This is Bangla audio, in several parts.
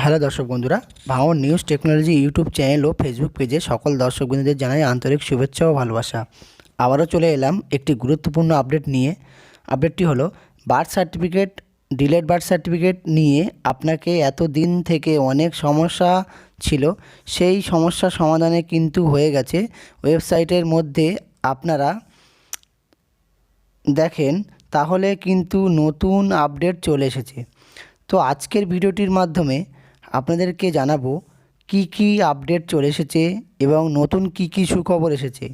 হ্যালো দর্শক বন্ধুরা, ভাঙন নিউজ টেকনোলজি ইউটিউব চ্যানেল ও ফেসবুক পেজে সকল দর্শক বন্ধুদের জানাই আন্তরিক শুভেচ্ছা ও ভালোবাসা। আবারও চলে এলাম একটি গুরুত্বপূর্ণ আপডেট নিয়ে। আপডেটটি হলো birth certificate, delayed birth certificate নিয়ে আপনাকে এতদিন থেকে অনেক সমস্যা ছিল, সেই সমস্যা সমাধানে কিন্তু হয়ে গেছে। ওয়েবসাইটের মধ্যে আপনারা দেখেন তাহলে কিন্তু নতুন আপডেট চলে এসেছে। তো আজকের ভিডিওটির মাধ্যমে আপনাদেরকে জানাবো কি কি আপডেট চলে এসেছে এবং নতুন কি কি সুখবর এসেছে।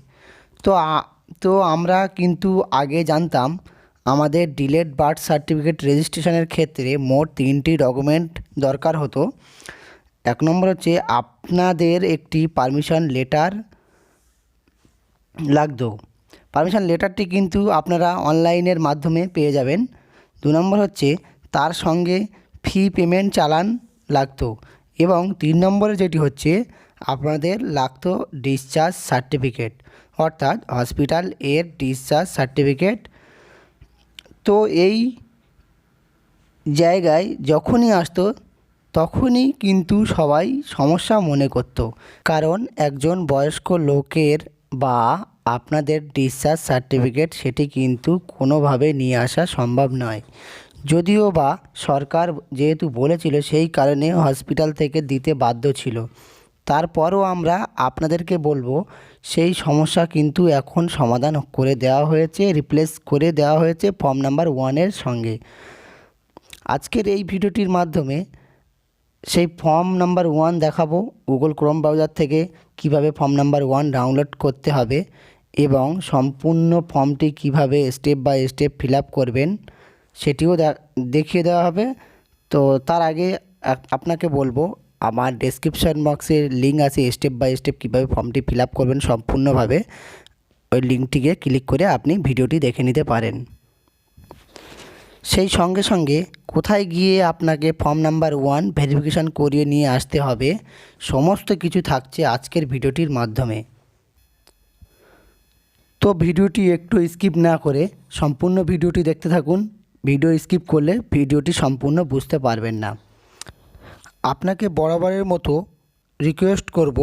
তো আমরা কিন্তু আগে জানতাম আমাদের ডিলেড বার্থ সার্টিফিকেট রেজিস্ট্রেশনের ক্ষেত্রে মোট 3টি ডকুমেন্ট দরকার হতো। এক নম্বর হচ্ছে আপনাদের একটি পারমিশন লেটার লাগতো। পারমিশন লেটারটি কিন্তু আপনারা অনলাইনের মাধ্যমে পেয়ে যাবেন। 2 নম্বর হচ্ছে তার সঙ্গে ফি পেমেন্ট চালান লাগতো। এবং 3 নম্বরে যেটি হচ্ছে আপনাদের লাগতো ডিসচার্জ সার্টিফিকেট, অর্থাৎ হসপিটাল এর ডিসচার্জ সার্টিফিকেট। তো এই জায়গায় যখনই আসতো তখনই কিন্তু সবাই সমস্যা মনে করতো, কারণ একজন বয়স্ক লোকের বা আপনাদের ডিসচার্জ সার্টিফিকেট সেটি কিন্তু কোনোভাবে নিয়ে আসা সম্ভব নয়। যদিও বা সরকার যেহেতু বলেছিল সেই কারণে হসপিটাল থেকে দিতে বাধ্য ছিল, তারপরও আমরা আপনাদেরকে বলবো সেই সমস্যা কিন্তু এখন সমাধান করে দেওয়া হয়েছে, রিপ্লেস করে দেওয়া হয়েছে ফর্ম নাম্বার 1-এর সঙ্গে। আজকের এই ভিডিওটির মাধ্যমে সেই ফর্ম নাম্বার 1 দেখাবো, গুগল ক্রোম ব্রাউজার থেকে কিভাবে ফর্ম নাম্বার 1 ডাউনলোড করতে হবে এবং সম্পূর্ণ ফর্মটি কিভাবে step by step fill up করবেন সেটিও দেখিয়ে দেওয়া হবে। তো তার আগে আপনাকে বলবো আমার ডেসক্রিপশন বক্সে লিঙ্ক আছে, স্টেপ বাই স্টেপ কীভাবে ফর্মটি ফিল আপ করবেন সম্পূর্ণভাবে, ওই লিঙ্কটিকে ক্লিক করে আপনি ভিডিওটি দেখে নিতে পারেন। সেই সঙ্গে সঙ্গে কোথায় গিয়ে আপনাকে ফর্ম নাম্বার 1 ভেরিফিকেশান করিয়ে নিয়ে আসতে হবে সমস্ত কিছু থাকছে আজকের ভিডিওটির মাধ্যমে। তো ভিডিওটি একটু স্কিপ না করে সম্পূর্ণ ভিডিওটি দেখতে থাকুন। ভিডিও স্কিপ করলে ভিডিওটি সম্পূর্ণ বুঝতে পারবেন না। আপনাকে বরাবরের মতো রিকোয়েস্ট করব,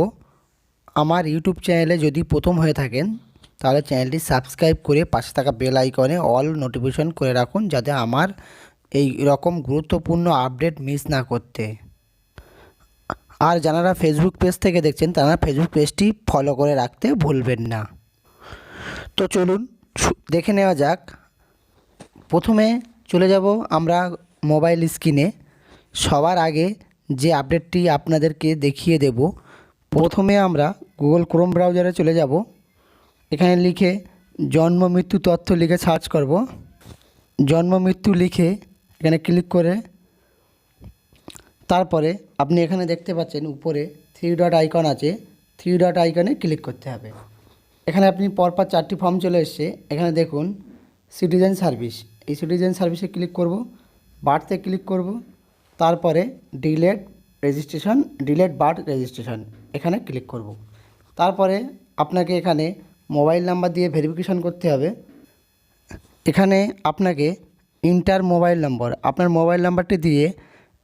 আমার ইউটিউব চ্যানেলে যদি প্রথম হয়ে থাকেন তাহলে চ্যানেলটি সাবস্ক্রাইব করে পাশে থাকা বেল আইকনে অল নোটিফিকেশন করে রাখুন, যাতে আমার এই রকম গুরুত্বপূর্ণ আপডেট মিস না করতে। আর যারা ফেসবুক পেজ থেকে দেখছেন তারা ফেসবুক পেজটি ফলো করে রাখতে ভুলবেন না। তো চলুন দেখে নেওয়া যাক। প্রথমে চলে যাব আমরা মোবাইল স্ক্রিনে। সবার আগে যে আপডেটটি আপনাদেরকে দেখিয়ে দেব, প্রথমে আমরা গুগল ক্রোম ব্রাউজারে চলে যাব। এখানে লিখে জন্ম মৃত্যু তথ্য লিখে সার্চ করব। জন্ম মৃত্যু লিখে এখানে ক্লিক করে তারপরে আপনি এখানে দেখতে পাচ্ছেন উপরে 3 ডট আইকন আছে, 3 ডট আইকনে ক্লিক করতে হবে। এখানে আপনি পরপর 4টি ফর্ম চলে এসছে। এখানে দেখুন সিটিজেন সার্ভিস, এই সিটিজেন সার্ভিসে ক্লিক করব, বার্থে ক্লিক করব, তারপরে delayed registration, delayed birth registration এখানে ক্লিক করব। তারপরে আপনাকে এখানে মোবাইল নাম্বার দিয়ে ভেরিফিকেশান করতে হবে। এখানে আপনাকে ইন্টার মোবাইল নম্বর, আপনার মোবাইল নাম্বারটি দিয়ে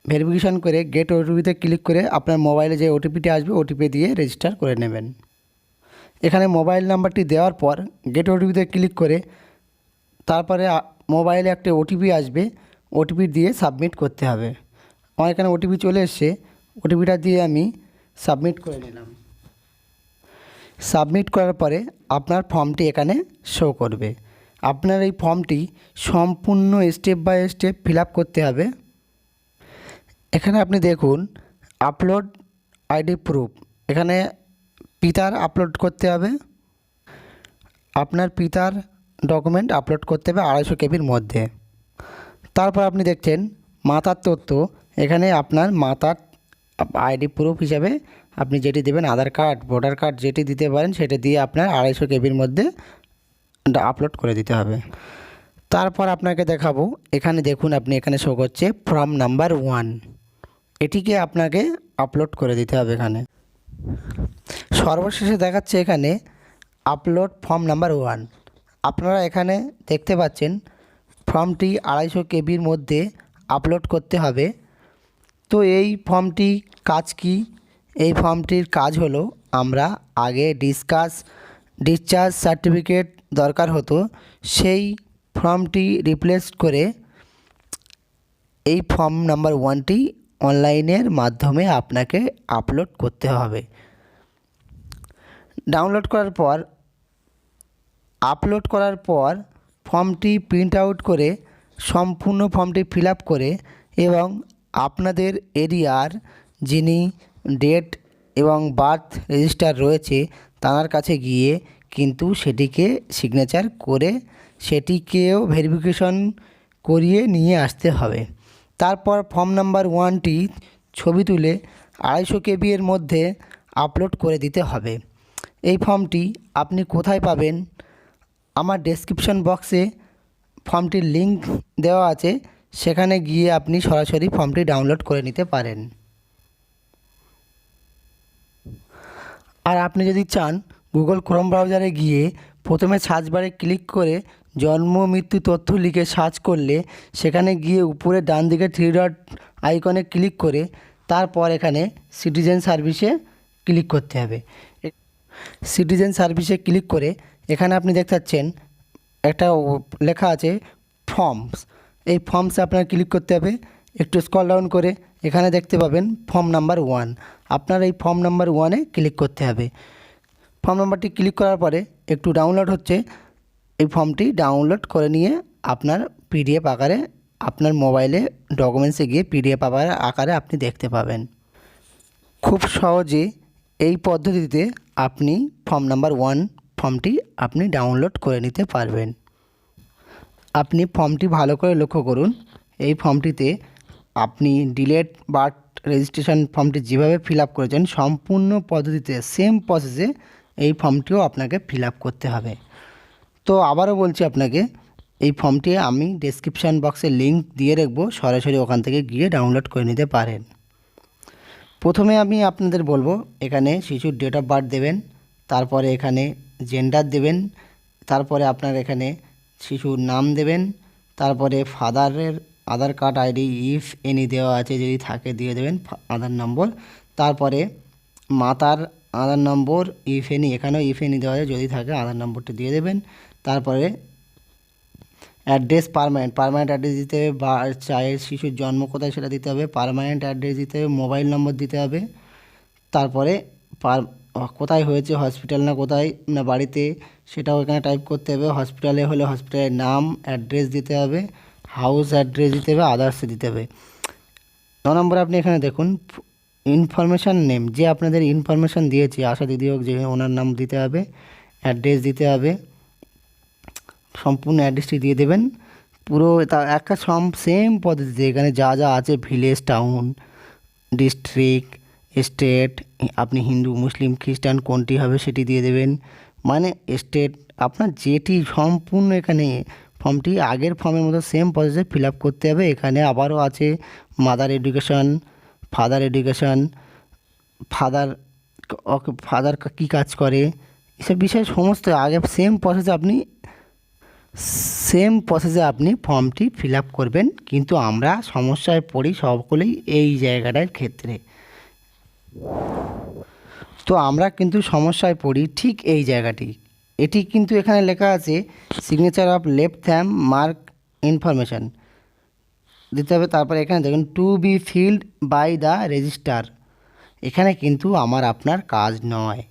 ভেরিফিকেশান করে গেট ওটিপিতে ক্লিক করে আপনার মোবাইলে যে ওটিপিটি আসবে ওটিপি দিয়ে রেজিস্টার করে নেবেন। এখানে মোবাইল নাম্বারটি দেওয়ার পর গেট ওটিপিতে ক্লিক করে তারপরে মোবাইলে একটা ওটিপি আসবে, ওটিপি দিয়ে সাবমিট করতে হবে। আমার এখানে ওটিপি চলে এসছে, ওটিপিটা দিয়ে আমি সাবমিট করে নিলাম। সাবমিট করার পরে আপনার ফর্মটি এখানে শো করবে। আপনার এই ফর্মটি সম্পূর্ণ step by step fill up করতে হবে। এখানে আপনি দেখুন আপলোড আইডি প্রুফ, এখানে পিতার আপলোড করতে হবে। আপনার পিতার ডকুমেন্ট আপলোড করতে হবে 250 কেবির মধ্যে। তারপর আপনি দেখছেন মাতার তথ্য, এখানে আপনার মাতার আইডি প্রুফ হিসাবে আপনি যেটি দেবেন, আধার কার্ড, ভোটার কার্ড যেটি দিতে পারেন সেটা দিয়ে আপনার 250 কেবির মধ্যে আপলোড করে দিতে হবে। তারপর আপনাকে দেখাবো, এখানে দেখুন আপনি এখানে শো করছে ফর্ম নাম্বার 1, এটিকে আপনাকে আপলোড করে দিতে হবে। এখানে সর্বশেষে দেখাচ্ছে এখানে আপলোড ফর্ম নাম্বার 1। আপনারা এখানে দেখতে পাচ্ছেন ফর্মটি 250 কেবির মধ্যে আপলোড করতে হবে। তো এই ফর্মটি কাজ কি? এই ফর্মটির কাজ হলো, আমরা আগে ডিসচার্জ সার্টিফিকেট দরকার হতো, সেই ফর্মটি রিপ্লেস করে এই ফর্ম নাম্বার 1টি অনলাইনের মাধ্যমে আপনাকে আপলোড করতে হবে। ডাউনলোড করার পর আপলোড করার পর ফর্মটি প্রিন্ট আউট করে সম্পূর্ণ ফর্মটি ফিল আপ করে এবং আপনাদের এরিয়ার যিনি ডেট এবং বার্থ রেজিস্টার রয়েছে তার কাছে গিয়ে কিন্তু সেটিকে সিগনেচার করে সেটিকেও ভেরিফিকেশন করিয়ে নিয়ে আসতে হবে। তারপর ফর্ম নাম্বার 1টি ছবি তুলে 250 KB এর মধ্যে আপলোড করে দিতে হবে। এই ফর্মটি আপনি কোথায় পাবেন? আমার ডেসক্রিপশন বক্সে ফর্মটির লিঙ্ক দেওয়া আছে, সেখানে গিয়ে আপনি সরাসরি ফর্মটি ডাউনলোড করে নিতে পারেন। আর আপনি যদি চান, গুগল ক্রোম ব্রাউজারে গিয়ে প্রথমে সার্চ বারে ক্লিক করে জন্ম মৃত্যু তথ্য লিখে সার্চ করলে সেখানে গিয়ে উপরে ডান দিকে 3 ডট আইকনে ক্লিক করে তারপর এখানে সিটিজেন সার্ভিসে ক্লিক করতে হবে। সিটিজেন সার্ভিসে ক্লিক করে এখানে আপনি দেখতে পাচ্ছেন একটা লেখা আছে ফর্মস। এই ফর্মসে আপনার ক্লিক করতে হবে। একটু স্ক্রল ডাউন করে এখানে দেখতে পাবেন ফর্ম নাম্বার 1। আপনার এই ফর্ম নাম্বার 1-এ ক্লিক করতে হবে। ফর্ম নাম্বারটি ক্লিক করার পরে একটু ডাউনলোড হচ্ছে। এই ফর্মটি ডাউনলোড করে নিয়ে আপনার পিডিএফ আকারে আপনার মোবাইলে ডকুমেন্টসে গিয়ে পিডিএফ আকারে আপনি দেখতে পাবেন। খুব সহজে এই পদ্ধতিতে আপনি ফর্ম নাম্বার 1 ফর্মটি আপনি ডাউনলোড করে নিতে পারবেন। আপনি ফর্মটি ভালো করে লক্ষ্য করুন। এই ফর্মটিতে আপনি ডিলেট বার্থ রেজিস্ট্রেশন ফর্মটি যেভাবে ফিল আপ করেছেন সম্পূর্ণ পদ্ধতিতে সেম প্রসেসে এই ফর্মটিও আপনাকে ফিল আপ করতে হবে। তো আবারও বলছি আপনাকে, এই ফর্মটি আমি ডেসক্রিপশান বক্সে লিঙ্ক দিয়ে রাখবো, সরাসরি ওখান থেকে গিয়ে ডাউনলোড করে নিতে পারেন। প্রথমে আমি আপনাদের বলবো, এখানে শিশুর ডেট অফ বার্থ দেবেন, তারপরে এখানে জেন্ডার দেবেন, তারপরে আপনার এখানে শিশুর নাম দেবেন, তারপরে ফাদারের আধার কার্ড আইডি ইফ এনি দেওয়া আছে যদি থাকে দিয়ে দেবেন আধার নম্বর, তারপরে মাতার আধার নম্বর ইফ এনি, এখানেও ইফ এনি দেওয়া আছে যদি থাকে আধার নম্বরটা দিয়ে দেবেন। তারপরে অ্যাড্রেস পার্মানেন্ট অ্যাড্রেস দিতে হবে, বা চাইল্ড শিশুর জন্ম কোথায় সেটা দিতে হবে, পার্মানেন্ট অ্যাড্রেস দিতে হবে, মোবাইল নম্বর দিতে হবে, তারপরে কোথায় হয়েছে, হসপিটাল না কোথায় না বাড়িতে সেটাও এখানে টাইপ করতে হবে। হসপিটালে হলে হসপিটালের নাম অ্যাড্রেস দিতে হবে, হাউস অ্যাড্রেস দিতে হবে, আদার্স দিতে হবে। 9 নম্বরে আপনি এখানে দেখুন ইনফরমেশান নেম, যে আপনাদের ইনফরমেশান দিয়েছে আশা দিদি হোক যে ওনার নাম দিতে হবে, অ্যাড্রেস দিতে হবে, সম্পূর্ণ অ্যাড্রেসটি দিয়ে দেবেন। পুরো তা একটা সেম পদ্ধতিতে এখানে যা যা আছে ভিলেজ, টাউন, ডিস্ট্রিক্ট, স্টেট, আপনি হিন্দু মুসলিম খ্রিস্টান কোনটি হবে সেটি দিয়ে দেবেন, মানে স্টেট আপনার যেটি সম্পূর্ণ এখানে ফর্মটি আগের ফর্মের মতো সেম প্রসেসে ফিল আপ করতে হবে। এখানে আবারও আছে mother education, father education, father কী কাজ করে, এসব বিষয়ে সমস্ত আগে সেম প্রসেসে আপনি ফর্মটি ফিল আপ করবেন। কিন্তু আমরা সমস্যায় পড়ি সকলেই এই জায়গাটার ক্ষেত্রে। তো আমরা কিন্তু সমস্যায় পড়ি ঠিক এই জায়গাটি। এটি কিন্তু এখানে লেখা আছে signature of left thumb mark information দিতে হবে। তারপরে এখানে দেখুন to be filled by the registrar, এখানে কিন্তু আপনার কাজ নয়।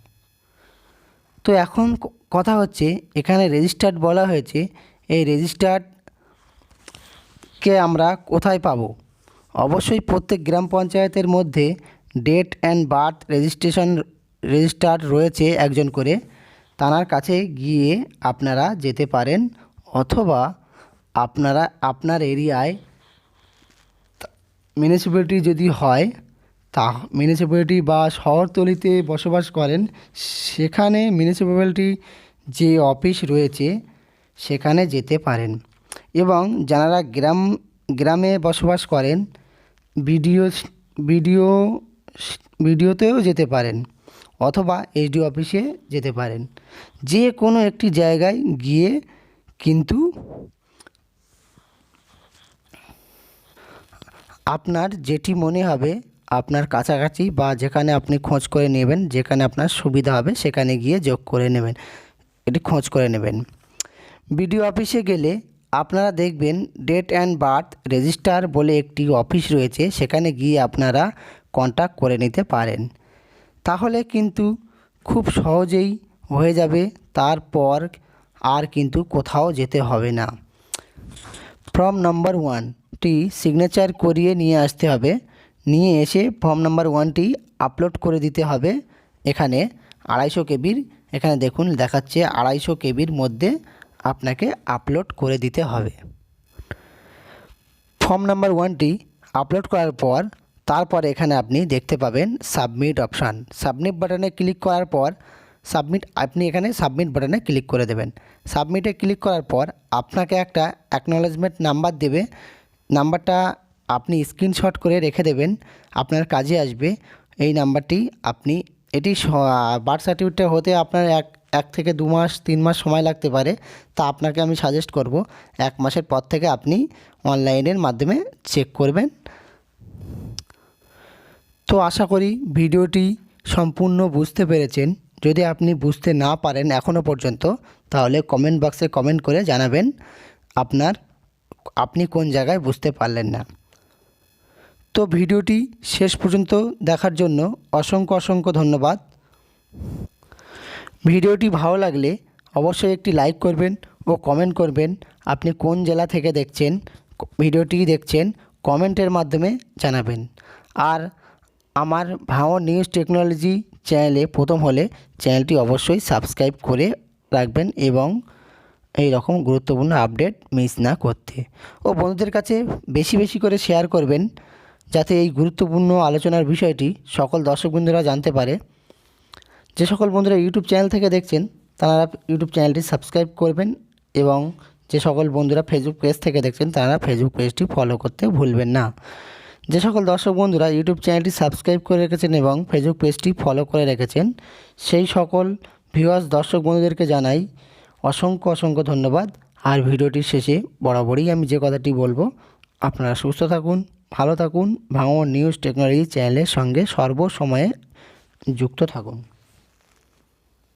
তো এখন কথা হচ্ছে এখানে রেজিস্টার্ড বলা হয়েছে, এই রেজিস্টার্ডকে আমরা কোথায় পাবো? অবশ্যই প্রত্যেক গ্রাম পঞ্চায়েতের মধ্যে ডেট অ্যান্ড বার্থ রেজিস্টার্ড রয়েছে একজন করে, তার কাছে গিয়ে আপনারা যেতে পারেন, অথবা আপনার এরিয়ায় মিউনিসিপ্যালিটি যদি হয়, তা মিউনিসিপ্যালিটি বা শহরতলিতে বসবাস করেন সেখানে মিউনিসিপ্যালিটি যে অফিস রয়েছে সেখানে যেতে পারেন। এবং যারা গ্রামে বসবাস করেন বিডিওতেও যেতে পারেন, অথবা এসডিও অফিসে যেতে পারেন। যে কোনো একটি জায়গায় গিয়ে কিন্তু আপনার যেটি মনে হবে আপনার কাছাকাছি বা যেখানে আপনি খোঁজ করে নেবেন, যেখানে আপনার সুবিধা হবে সেখানে গিয়ে যোগ করে নেবেন, এটি খোঁজ করে নেবেন। বিডিও অফিসে গেলে আপনারা দেখবেন ডেট অ্যান্ড বার্থ রেজিস্টার বলে একটি অফিস রয়েছে, সেখানে গিয়ে আপনারা কন্ট্যাক্ট করে নিতে পারেন। তাহলে কিন্তু খুব সহজেই হয়ে যাবে, তারপর আর কিন্তু কোথাও যেতে হবে না। ফর্ম নাম্বার 1টি সিগনেচার করিয়ে নিয়ে আসতে হবে, নিয়ে এসে ফর্ম নাম্বার 1টি আপলোড করে দিতে হবে। এখানে 250 কেবির, এখানে দেখুন দেখাচ্ছে 250 কেবির মধ্যে আপনাকে আপলোড করে দিতে হবে। ফর্ম নাম্বার 1টি আপলোড করার পর তারপর এখানে আপনি দেখতে পাবেন সাবমিট অপশান। সাবমিট বাটনে ক্লিক করার পর আপনি এখানে সাবমিট বাটনে ক্লিক করে দেবেন। সাবমিটে ক্লিক করার পর আপনাকে একটা অ্যাকনলেজমেন্ট নাম্বার দেবে। নাম্বারটা আপনি স্ক্রিনশট করে রেখে দেবেন, আপনার কাজে আসবে এই নাম্বারটি। আপনি এটি বার্থ সার্টিফিকেটটা হতে আপনার এক থেকে 2 মাস 3 মাস সময় লাগতে পারে, তা আপনাকে আমি সাজেস্ট করব 1 মাসের পর থেকে আপনি অনলাইনের মাধ্যমে চেক করবেন। তো আশা করি ভিডিওটি সম্পূর্ণ বুঝতে পেরেছেন। যদি আপনি বুঝতে না পারেন এখনও পর্যন্ত, তাহলে কমেন্ট বক্সে কমেন্ট করে জানাবেন আপনি কোন জায়গায় বুঝতে পারলেন না। তো ভিডিওটি শেষ পর্যন্ত দেখার জন্য অসংখ্য ধন্যবাদ। ভিডিওটি ভালো লাগলে অবশ্যই একটি লাইক করবেন ও কমেন্ট করবেন। আপনি কোন জেলা থেকে ভিডিওটি দেখছেন কমেন্টের মাধ্যমে জানাবেন। আর আমার ভাঙড় নিউজ টেকনোলজি চ্যানেলে প্রথম হলে চ্যানেলটি অবশ্যই সাবস্ক্রাইব করে রাখবেন এবং এই রকম গুরুত্বপূর্ণ আপডেট মিস না করতে, ও বন্ধুদের কাছে বেশি করে শেয়ার করবেন, যাতে এই গুরুত্বপূর্ণ আলোচনার বিষয়টি সকল দর্শক বন্ধুরা জানতে পারে। যে সকল বন্ধুরা ইউটিউব চ্যানেল থেকে দেখছেন তারা ইউটিউব চ্যানেলটি সাবস্ক্রাইব করবেন, এবং যে সকল বন্ধুরা ফেসবুক পেজ থেকে দেখছেন তারা ফেসবুক পেজটি ফলো করতে ভুলবেন না। যে সকল দর্শক বন্ধুরা ইউটিউব চ্যানেলটি সাবস্ক্রাইব করে রেখেছেন এবং ফেসবুক পেজটি ফলো করে রেখেছেন, সেই সকল ভিউয়ার্স দর্শক বন্ধুদেরকে জানাই অসংখ্য ধন্যবাদ। আর ভিডিওটির শেষে বরাবরই আমি যে কথাটি বলবো, আপনারা সুস্থ থাকুন, ভালো থাকুন, ভাঙড় নিউজ টেকনোলজি চ্যানেলের সঙ্গে সর্বসময়ে যুক্ত থাকুন।